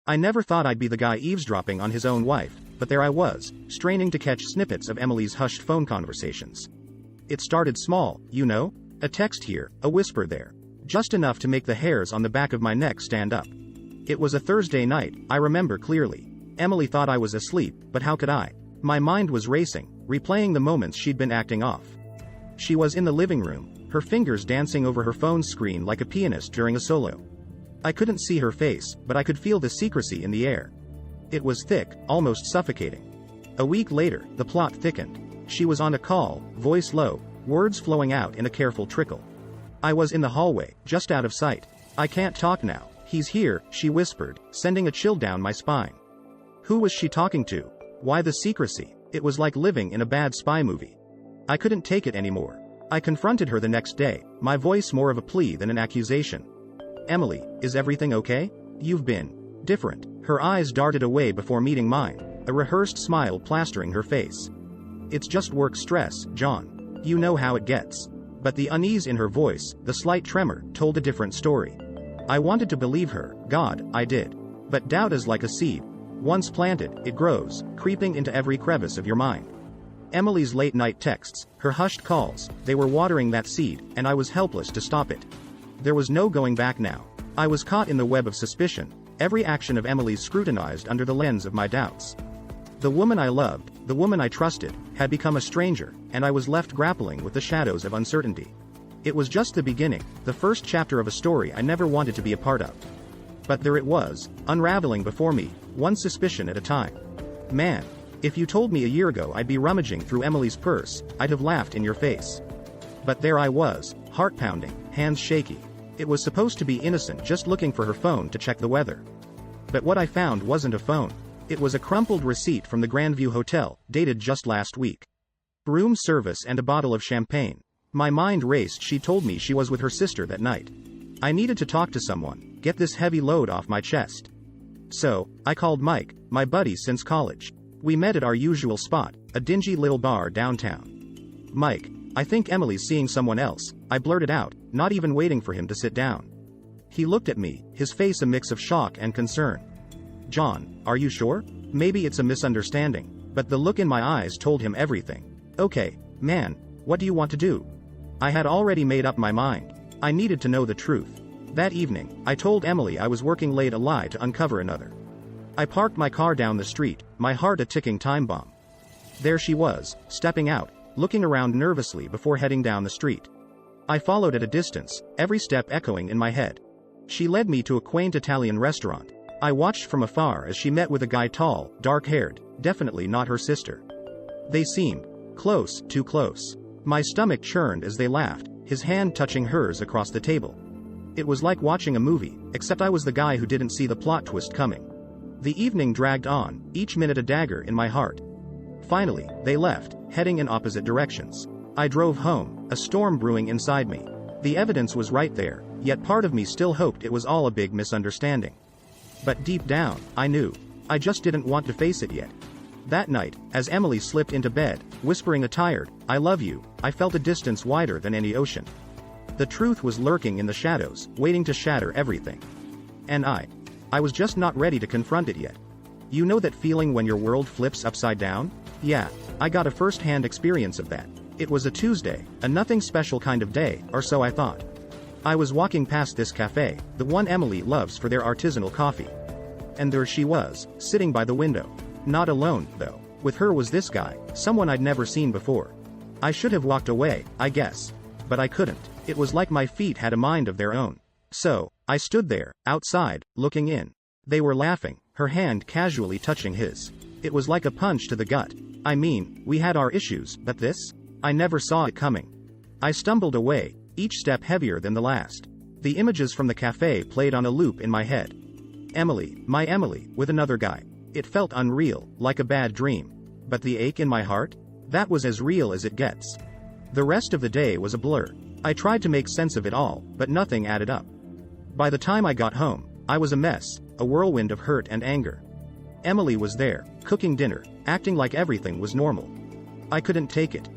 I never thought I'd be the guy eavesdropping on his own wife, but there I was, straining to catch snippets of Emily's hushed phone conversations. It started small, you know? A text here, a whisper there. Just enough to make the hairs on the back of my neck stand up. It was a Thursday night, I remember clearly. Emily thought I was asleep, but how could I? My mind was racing, replaying the moments she'd been acting off. She was in the living room, her fingers dancing over her phone's screen like a pianist during a solo. I couldn't see her face, but I could feel the secrecy in the air. It was thick, almost suffocating. A week later, the plot thickened. She was on a call, voice low, words flowing out in a careful trickle. I was in the hallway, just out of sight. I can't talk now. He's here, she whispered, sending a chill down my spine. Who was she talking to? Why the secrecy? It was like living in a bad spy movie. I couldn't take it anymore. I confronted her the next day, my voice more of a plea than an accusation. Emily, is everything okay? You've been different. Her eyes darted away before meeting mine, a rehearsed smile plastering her face. It's just work stress, John. You know how it gets. But the unease in her voice, the slight tremor, told a different story. I wanted to believe her, God, I did. But doubt is like a seed. Once planted, it grows, creeping into every crevice of your mind. Emily's late-night texts, her hushed calls, they were watering that seed, and I was helpless to stop it. There was no going back now. I was caught in the web of suspicion, every action of Emily's scrutinized under the lens of my doubts. The woman I loved, the woman I trusted, had become a stranger, and I was left grappling with the shadows of uncertainty. It was just the beginning, the first chapter of a story I never wanted to be a part of. But there it was, unraveling before me, one suspicion at a time. Man, if you told me a year ago I'd be rummaging through Emily's purse, I'd have laughed in your face. But there I was, heart pounding, hands shaky. It was supposed to be innocent, just looking for her phone to check the weather. But what I found wasn't a phone. It was a crumpled receipt from the Grandview Hotel, dated just last week. Room service and a bottle of champagne. My mind raced. She told me she was with her sister that night. I needed to talk to someone, get this heavy load off my chest. So, I called Mike, my buddy since college. We met at our usual spot, a dingy little bar downtown. Mike, I think Emily's seeing someone else, I blurted out, not even waiting for him to sit down. He looked at me, his face a mix of shock and concern. John, are you sure? Maybe it's a misunderstanding, but the look in my eyes told him everything. Okay, man, what do you want to do? I had already made up my mind. I needed to know the truth. That evening, I told Emily I was working late, a lie to uncover another. I parked my car down the street, my heart a ticking time bomb. There she was, stepping out, looking around nervously before heading down the street. I followed at a distance, every step echoing in my head. She led me to a quaint Italian restaurant. I watched from afar as she met with a guy tall, dark-haired, definitely not her sister. They seemed close, too close. My stomach churned as they laughed, his hand touching hers across the table. It was like watching a movie, except I was the guy who didn't see the plot twist coming. The evening dragged on, each minute a dagger in my heart. Finally, they left, heading in opposite directions. I drove home, a storm brewing inside me. The evidence was right there, yet part of me still hoped it was all a big misunderstanding. But deep down, I knew. I just didn't want to face it yet. That night, as Emily slipped into bed, whispering a tired, "I love you," I felt a distance wider than any ocean. The truth was lurking in the shadows, waiting to shatter everything. And I was just not ready to confront it yet. You know that feeling when your world flips upside down? Yeah, I got a first-hand experience of that. It was a Tuesday, a nothing special kind of day, or so I thought. I was walking past this cafe, the one Emily loves for their artisanal coffee. And there she was, sitting by the window. Not alone, though. With her was this guy, someone I'd never seen before. I should have walked away, I guess. But I couldn't. It was like my feet had a mind of their own. So, I stood there, outside, looking in. They were laughing, her hand casually touching his. It was like a punch to the gut. I mean, we had our issues, but this? I never saw it coming. I stumbled away, each step heavier than the last. The images from the cafe played on a loop in my head. Emily, my Emily, with another guy. It felt unreal, like a bad dream. But the ache in my heart? That was as real as it gets. The rest of the day was a blur. I tried to make sense of it all, but nothing added up. By the time I got home, I was a mess, a whirlwind of hurt and anger. Emily was there, cooking dinner, acting like everything was normal. I couldn't take it.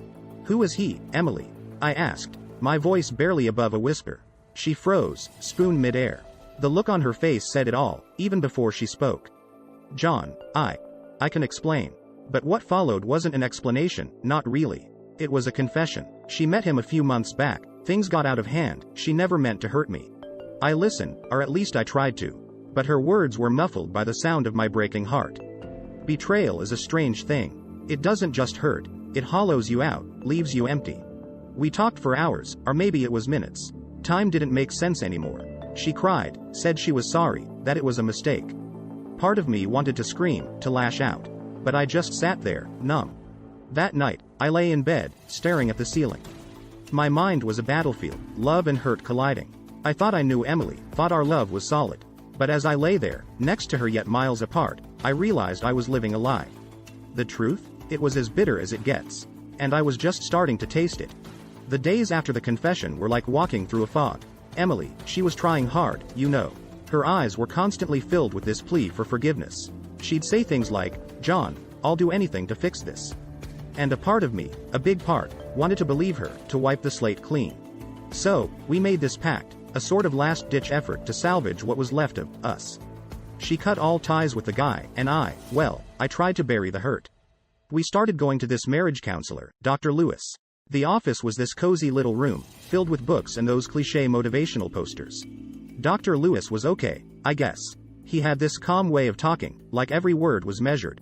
Who is he, Emily? I asked, my voice barely above a whisper. She froze, spoon midair. The look on her face said it all, even before she spoke. John, I can explain. But what followed wasn't an explanation, not really. It was a confession. She met him a few months back, things got out of hand, she never meant to hurt me. I listened, or at least I tried to. But her words were muffled by the sound of my breaking heart. Betrayal is a strange thing. It doesn't just hurt, it hollows you out, leaves you empty. We talked for hours, or maybe it was minutes. Time didn't make sense anymore. She cried, said she was sorry, that it was a mistake. Part of me wanted to scream, to lash out. But I just sat there, numb. That night, I lay in bed, staring at the ceiling. My mind was a battlefield, love and hurt colliding. I thought I knew Emily, thought our love was solid. But as I lay there, next to her yet miles apart, I realized I was living a lie. The truth? It was as bitter as it gets. And I was just starting to taste it. The days after the confession were like walking through a fog. Emily, she was trying hard, you know. Her eyes were constantly filled with this plea for forgiveness. She'd say things like, John, I'll do anything to fix this. And a part of me, a big part, wanted to believe her, to wipe the slate clean. So, we made this pact, a sort of last-ditch effort to salvage what was left of us. She cut all ties with the guy, and I tried to bury the hurt. We started going to this marriage counselor, Dr. Lewis. The office was this cozy little room, filled with books and those cliché motivational posters. Dr. Lewis was okay, I guess. He had this calm way of talking, like every word was measured.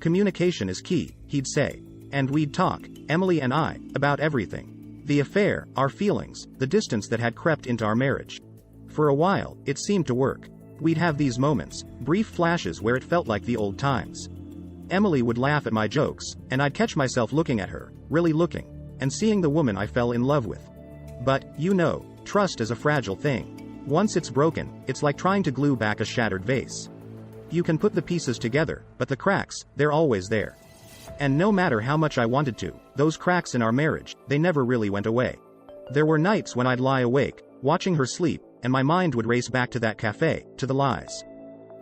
Communication is key, he'd say. And we'd talk, Emily and I, about everything. The affair, our feelings, the distance that had crept into our marriage. For a while, it seemed to work. We'd have these moments, brief flashes where it felt like the old times. Emily would laugh at my jokes, and I'd catch myself looking at her, really looking, and seeing the woman I fell in love with. But, you know, trust is a fragile thing. Once it's broken, it's like trying to glue back a shattered vase. You can put the pieces together, but the cracks, they're always there. And no matter how much I wanted to, those cracks in our marriage, they never really went away. There were nights when I'd lie awake, watching her sleep, and my mind would race back to that cafe, to the lies.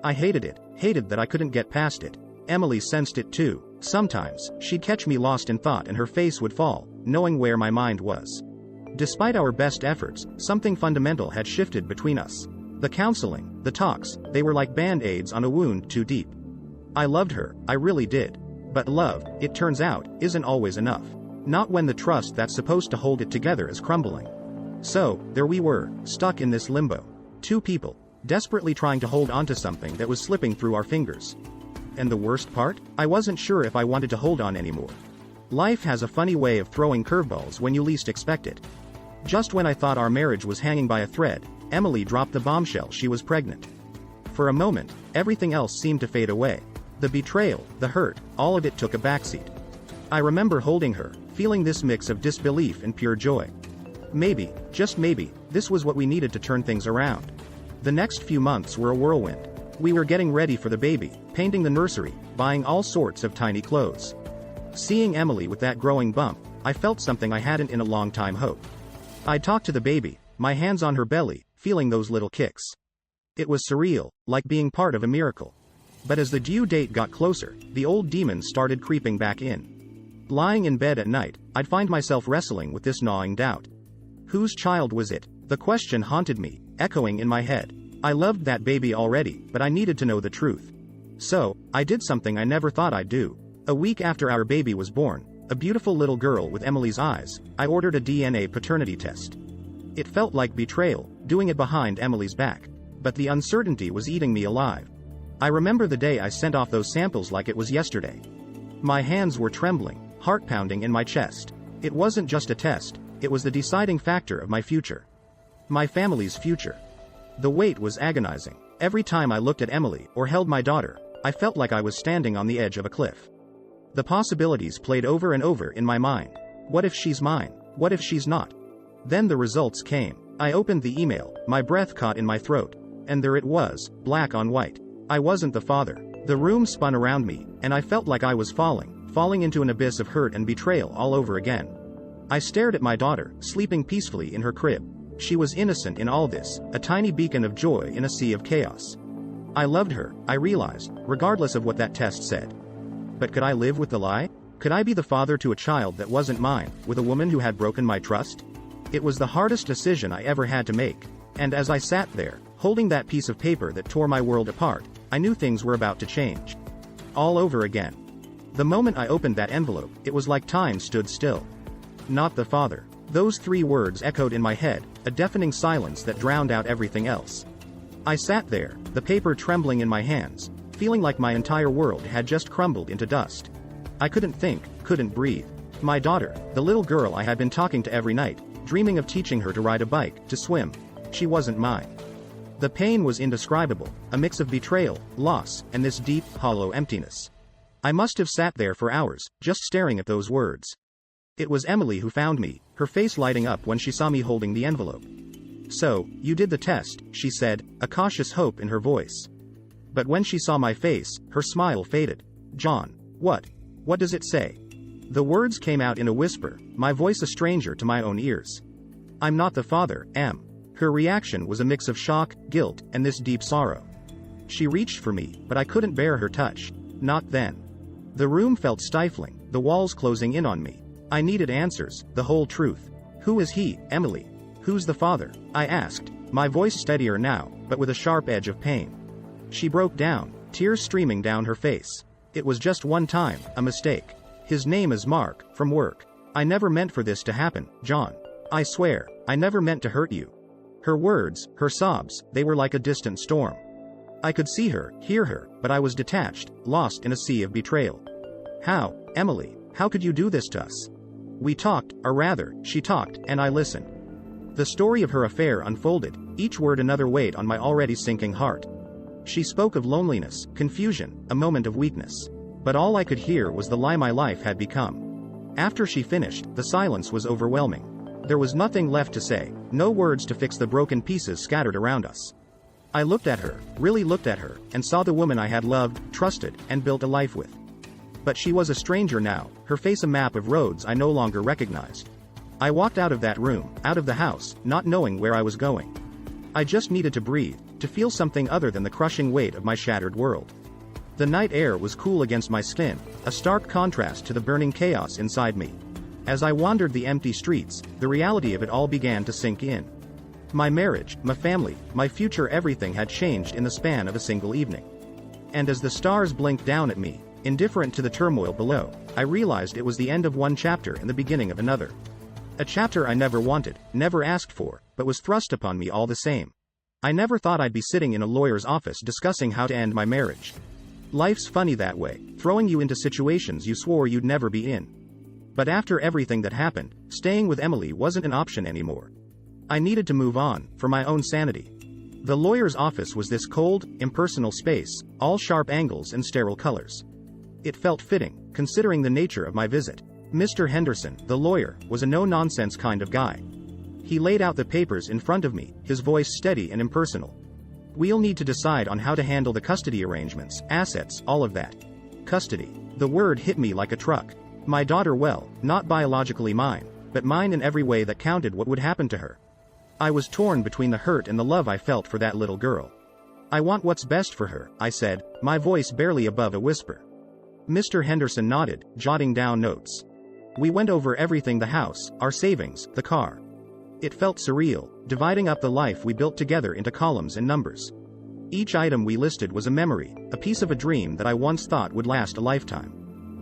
I hated it, hated that I couldn't get past it. Emily sensed it too. Sometimes, she'd catch me lost in thought and her face would fall, knowing where my mind was. Despite our best efforts, something fundamental had shifted between us. The counseling, the talks, they were like band-aids on a wound too deep. I loved her, I really did. But love, it turns out, isn't always enough. Not when the trust that's supposed to hold it together is crumbling. So, there we were, stuck in this limbo. Two people, desperately trying to hold onto something that was slipping through our fingers. And the worst part? I wasn't sure if I wanted to hold on anymore. Life has a funny way of throwing curveballs when you least expect it. Just when I thought our marriage was hanging by a thread, Emily dropped the bombshell she was pregnant. For a moment, everything else seemed to fade away. The betrayal, the hurt, all of it took a backseat. I remember holding her, feeling this mix of disbelief and pure joy. Maybe, just maybe, this was what we needed to turn things around. The next few months were a whirlwind. We were getting ready for the baby, painting the nursery, buying all sorts of tiny clothes. Seeing Emily with that growing bump, I felt something I hadn't in a long time hoped. I talked to the baby, my hands on her belly, feeling those little kicks. It was surreal, like being part of a miracle. But as the due date got closer, the old demons started creeping back in. Lying in bed at night, I'd find myself wrestling with this gnawing doubt. Whose child was it? The question haunted me, echoing in my head. I loved that baby already, but I needed to know the truth. So, I did something I never thought I'd do. A week after our baby was born, a beautiful little girl with Emily's eyes, I ordered a DNA paternity test. It felt like betrayal, doing it behind Emily's back. But the uncertainty was eating me alive. I remember the day I sent off those samples like it was yesterday. My hands were trembling, heart pounding in my chest. It wasn't just a test, it was the deciding factor of my future. My family's future. The weight was agonizing. Every time I looked at Emily or held my daughter, I felt like I was standing on the edge of a cliff. The possibilities played over and over in my mind. What if she's mine? What if she's not? Then the results came. I opened the email, my breath caught in my throat. And there it was, black on white. I wasn't the father. The room spun around me, and I felt like I was falling into an abyss of hurt and betrayal all over again. I stared at my daughter, sleeping peacefully in her crib. She was innocent in all this, a tiny beacon of joy in a sea of chaos. I loved her, I realized, regardless of what that test said. But could I live with the lie? Could I be the father to a child that wasn't mine, with a woman who had broken my trust? It was the hardest decision I ever had to make. And as I sat there, Holding that piece of paper that tore my world apart, I knew things were about to change. All over again. The moment I opened that envelope, it was like time stood still. Not the father. Those 3 words echoed in my head, a deafening silence that drowned out everything else. I sat there, the paper trembling in my hands, feeling like my entire world had just crumbled into dust. I couldn't think, couldn't breathe. My daughter, the little girl I had been talking to every night, dreaming of teaching her to ride a bike, to swim. She wasn't mine. The pain was indescribable, a mix of betrayal, loss, and this deep, hollow emptiness. I must have sat there for hours, just staring at those words. It was Emily who found me, her face lighting up when she saw me holding the envelope. "So, you did the test," she said, a cautious hope in her voice. But when she saw my face, her smile faded. "John, what does it say?" The words came out in a whisper, my voice a stranger to my own ears. "I'm not the father, Em." Her reaction was a mix of shock, guilt, and this deep sorrow. She reached for me, but I couldn't bear her touch. Not then. The room felt stifling, the walls closing in on me. I needed answers, the whole truth. "Who is he, Emily? Who's the father?" I asked, my voice steadier now, but with a sharp edge of pain. She broke down, tears streaming down her face. "It was just one time, a mistake. His name is Mark, from work. I never meant for this to happen, John. I swear, I never meant to hurt you." Her words, her sobs, they were like a distant storm. I could see her, hear her, but I was detached, lost in a sea of betrayal. "How, Emily, how could you do this to us?" We talked, or rather, she talked, and I listened. The story of her affair unfolded, each word another weight on my already sinking heart. She spoke of loneliness, confusion, a moment of weakness. But all I could hear was the lie my life had become. After she finished, the silence was overwhelming. There was nothing left to say, no words to fix the broken pieces scattered around us. I looked at her, really looked at her, and saw the woman I had loved, trusted, and built a life with. But she was a stranger now, her face a map of roads I no longer recognized. I walked out of that room, out of the house, not knowing where I was going. I just needed to breathe, to feel something other than the crushing weight of my shattered world. The night air was cool against my skin, a stark contrast to the burning chaos inside me. As I wandered the empty streets, the reality of it all began to sink in. My marriage, my family, my future, everything had changed in the span of a single evening. And as the stars blinked down at me, indifferent to the turmoil below, I realized it was the end of one chapter and the beginning of another. A chapter I never wanted, never asked for, but was thrust upon me all the same. I never thought I'd be sitting in a lawyer's office discussing how to end my marriage. Life's funny that way, throwing you into situations you swore you'd never be in. But after everything that happened, staying with Emily wasn't an option anymore. I needed to move on, for my own sanity. The lawyer's office was this cold, impersonal space, all sharp angles and sterile colors. It felt fitting, considering the nature of my visit. Mr. Henderson, the lawyer, was a no-nonsense kind of guy. He laid out the papers in front of me, his voice steady and impersonal. "We'll need to decide on how to handle the custody arrangements, assets, all of that." Custody. The word hit me like a truck. My daughter, well, not biologically mine, but mine in every way that counted. What would happen to her? I was torn between the hurt and the love I felt for that little girl. "I want what's best for her," I said, my voice barely above a whisper. Mr. Henderson nodded, jotting down notes. We went over everything: the house, our savings, the car. It felt surreal, dividing up the life we built together into columns and numbers. Each item we listed was a memory, a piece of a dream that I once thought would last a lifetime.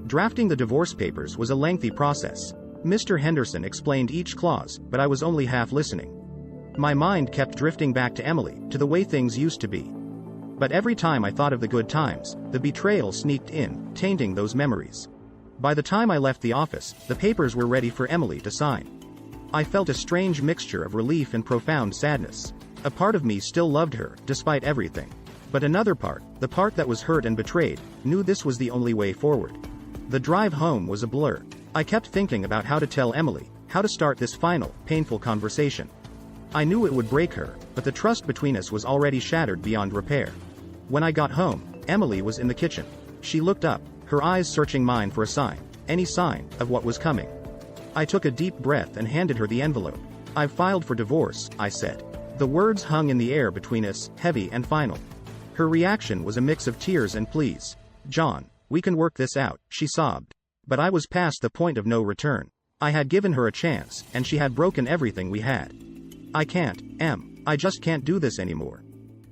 Drafting the divorce papers was a lengthy process. Mr. Henderson explained each clause, but I was only half listening. My mind kept drifting back to Emily, to the way things used to be. But every time I thought of the good times, the betrayal sneaked in, tainting those memories. By the time I left the office, the papers were ready for Emily to sign. I felt a strange mixture of relief and profound sadness. A part of me still loved her, despite everything. But another part, the part that was hurt and betrayed, knew this was the only way forward. The drive home was a blur. I kept thinking about how to tell Emily, how to start this final, painful conversation. I knew it would break her, but the trust between us was already shattered beyond repair. When I got home, Emily was in the kitchen. She looked up, her eyes searching mine for a sign, any sign, of what was coming. I took a deep breath and handed her the envelope. "I've filed for divorce," I said. The words hung in the air between us, heavy and final. Her reaction was a mix of tears and pleas. "John, we can work this out," she sobbed. But I was past the point of no return. I had given her a chance, and she had broken everything we had. "I can't, Em. I just can't do this anymore."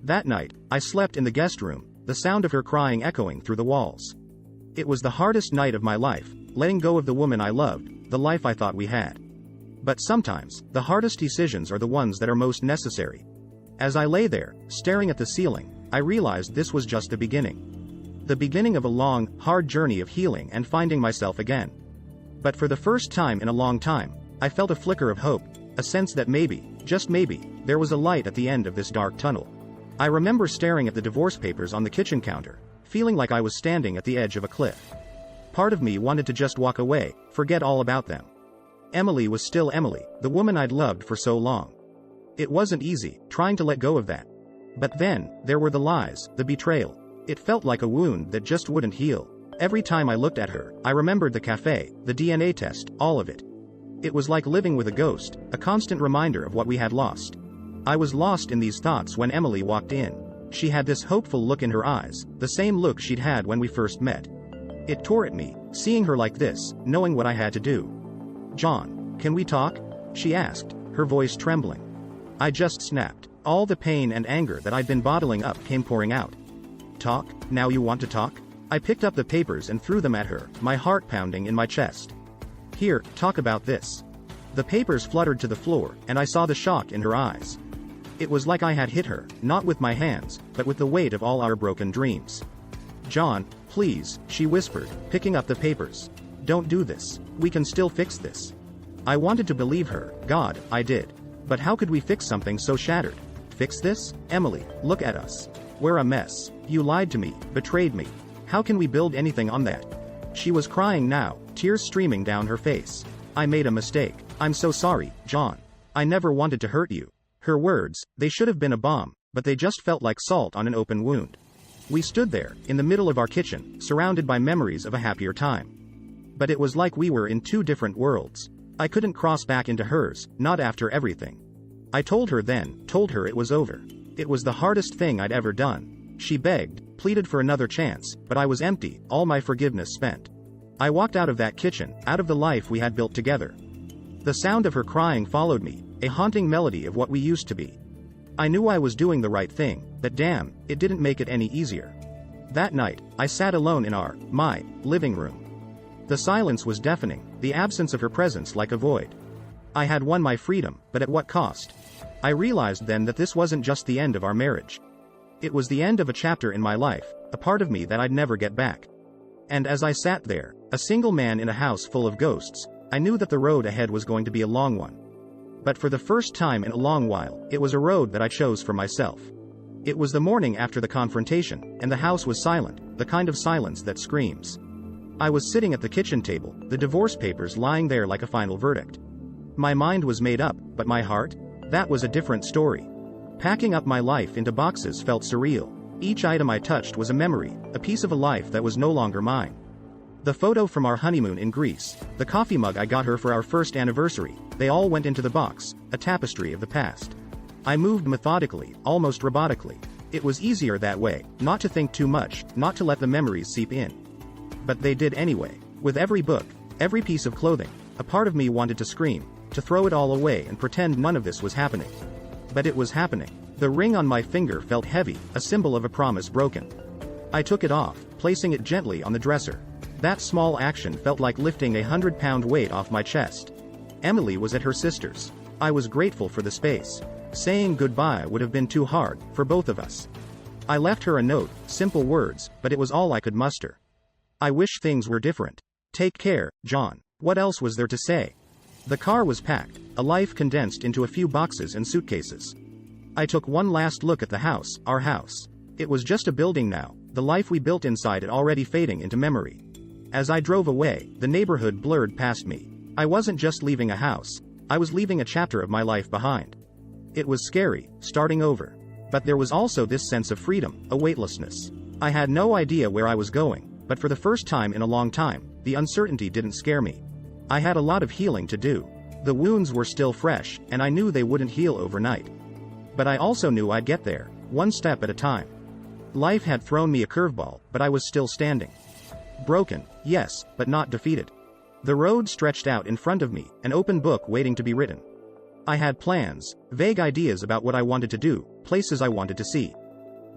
That night, I slept in the guest room, the sound of her crying echoing through the walls. It was the hardest night of my life, letting go of the woman I loved, the life I thought we had. But sometimes, the hardest decisions are the ones that are most necessary. As I lay there, staring at the ceiling, I realized this was just the beginning. The beginning of a long, hard journey of healing and finding myself again. But for the first time in a long time, I felt a flicker of hope, a sense that maybe, just maybe, there was a light at the end of this dark tunnel. I remember staring at the divorce papers on the kitchen counter, feeling like I was standing at the edge of a cliff. Part of me wanted to just walk away, forget all about them. Emily was still Emily, the woman I'd loved for so long. It wasn't easy, trying to let go of that. But then, there were the lies, the betrayal. It felt like a wound that just wouldn't heal. Every time I looked at her, I remembered the cafe, the DNA test, all of it. It was like living with a ghost, a constant reminder of what we had lost. I was lost in these thoughts when Emily walked in. She had this hopeful look in her eyes, the same look she'd had when we first met. It tore at me, seeing her like this, knowing what I had to do. "John, can we talk?" she asked, her voice trembling. I just snapped. All the pain and anger that I'd been bottling up came pouring out. "Talk? Now you want to talk?" I picked up the papers and threw them at her, my heart pounding in my chest. "Here, talk about this." The papers fluttered to the floor, and I saw the shock in her eyes. It was like I had hit her, not with my hands, but with the weight of all our broken dreams. "John, please," she whispered, picking up the papers. "Don't do this. We can still fix this." I wanted to believe her, God, I did. But how could we fix something so shattered? Fix this? Emily, look at us. We're a mess. You lied to me, betrayed me. How can we build anything on that? She was crying now, tears streaming down her face. "I made a mistake. I'm so sorry, John. I never wanted to hurt you." Her words, they should have been a bomb, but they just felt like salt on an open wound. We stood there, in the middle of our kitchen, surrounded by memories of a happier time. But it was like we were in two different worlds. I couldn't cross back into hers, not after everything. I told her it was over. It was the hardest thing I'd ever done. She begged, pleaded for another chance, but I was empty, all my forgiveness spent. I walked out of that kitchen, out of the life we had built together. The sound of her crying followed me, a haunting melody of what we used to be. I knew I was doing the right thing, but damn, it didn't make it any easier. That night, I sat alone in my living room. The silence was deafening, the absence of her presence like a void. I had won my freedom, but at what cost? I realized then that this wasn't just the end of our marriage. It was the end of a chapter in my life, a part of me that I'd never get back. And as I sat there, a single man in a house full of ghosts, I knew that the road ahead was going to be a long one. But for the first time in a long while, it was a road that I chose for myself. It was the morning after the confrontation, and the house was silent, the kind of silence that screams. I was sitting at the kitchen table, the divorce papers lying there like a final verdict. My mind was made up, but my heart? That was a different story. Packing up my life into boxes felt surreal. Each item I touched was a memory, a piece of a life that was no longer mine. The photo from our honeymoon in Greece, the coffee mug I got her for our first anniversary, they all went into the box, a tapestry of the past. I moved methodically, almost robotically. It was easier that way, not to think too much, not to let the memories seep in. But they did anyway. With every book, every piece of clothing, a part of me wanted to scream, to throw it all away and pretend none of this was happening. But it was happening. The ring on my finger felt heavy, a symbol of a promise broken. I took it off, placing it gently on the dresser. That small action felt like lifting 100-pound weight off my chest. Emily was at her sister's. I was grateful for the space. Saying goodbye would have been too hard, for both of us. I left her a note, simple words, but it was all I could muster. "I wish things were different. Take care, John." What else was there to say? The car was packed, a life condensed into a few boxes and suitcases. I took one last look at the house, our house. It was just a building now, the life we built inside it already fading into memory. As I drove away, the neighborhood blurred past me. I wasn't just leaving a house, I was leaving a chapter of my life behind. It was scary, starting over. But there was also this sense of freedom, a weightlessness. I had no idea where I was going, but for the first time in a long time, the uncertainty didn't scare me. I had a lot of healing to do. The wounds were still fresh, and I knew they wouldn't heal overnight. But I also knew I'd get there, one step at a time. Life had thrown me a curveball, but I was still standing. Broken, yes, but not defeated. The road stretched out in front of me, an open book waiting to be written. I had plans, vague ideas about what I wanted to do, places I wanted to see.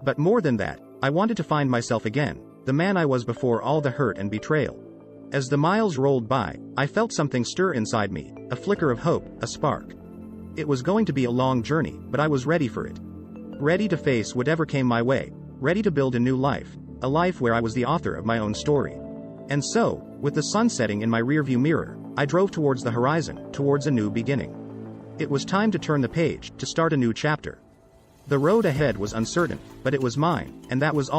But more than that, I wanted to find myself again, the man I was before all the hurt and betrayal. As the miles rolled by, I felt something stir inside me, a flicker of hope, a spark. It was going to be a long journey, but I was ready for it. Ready to face whatever came my way, ready to build a new life, a life where I was the author of my own story. And so, with the sun setting in my rearview mirror, I drove towards the horizon, towards a new beginning. It was time to turn the page, to start a new chapter. The road ahead was uncertain, but it was mine, and that was all.